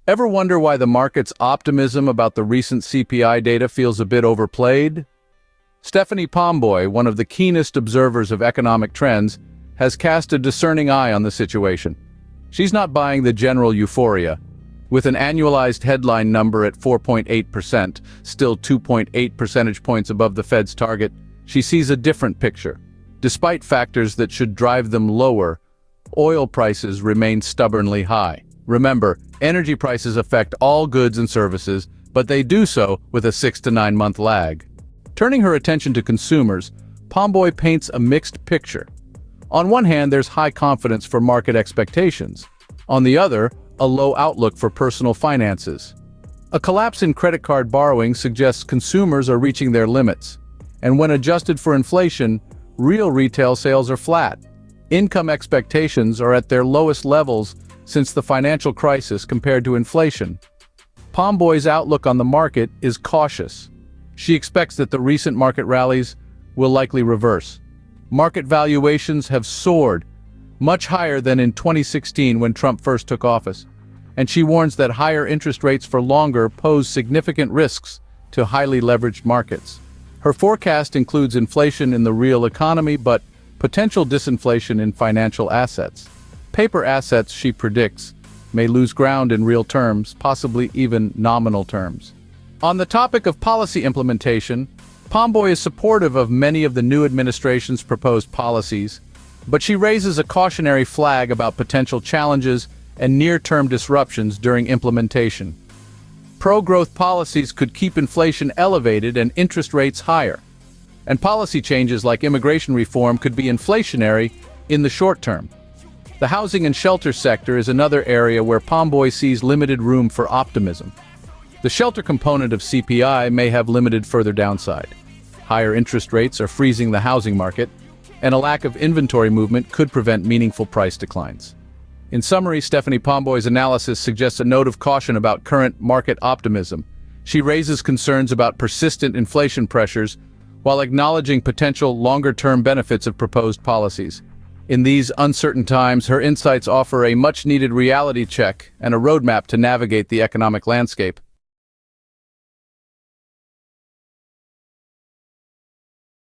Ever wonder why the market's optimism about the recent CPI data feels a bit overplayed? Stephanie Pomboy, one of the keenest observers of economic trends, has cast a discerning eye on the situation. She's not buying the general euphoria. With an annualized headline number at 4.8%, still 2.8 percentage points above the Fed's target, she sees a different picture. Despite factors that should drive them lower, oil prices remain stubbornly high. Remember, energy prices affect all goods and services, but they do so with a 6 to 9 month lag. Turning her attention to consumers, Pomboy paints a mixed picture. On one hand, there's high confidence for market expectations. On the other, a low outlook for personal finances. A collapse in credit card borrowing suggests consumers are reaching their limits. And when adjusted for inflation, real retail sales are flat. Income expectations are at their lowest levels since the financial crisis compared to inflation. Pomboy's outlook on the market is cautious. She expects that the recent market rallies will likely reverse. Market valuations have soared, much higher than in 2016 when Trump first took office, and she warns that higher interest rates for longer pose significant risks to highly leveraged markets. Her forecast includes inflation in the real economy, but potential disinflation in financial assets. Paper assets, she predicts, may lose ground in real terms, possibly even nominal terms. On the topic of policy implementation, Pomboy is supportive of many of the new administration's proposed policies, but she raises a cautionary flag about potential challenges and near-term disruptions during implementation. Pro-growth policies could keep inflation elevated and interest rates higher, and policy changes like immigration reform could be inflationary in the short term. The housing and shelter sector is another area where Pomboy sees limited room for optimism. The shelter component of CPI may have limited further downside. Higher interest rates are freezing the housing market, and a lack of inventory movement could prevent meaningful price declines. In summary, Stephanie Pomboy's analysis suggests a note of caution about current market optimism. She raises concerns about persistent inflation pressures while acknowledging potential longer-term benefits of proposed policies. In these uncertain times, her insights offer a much-needed reality check and a roadmap to navigate the economic landscape.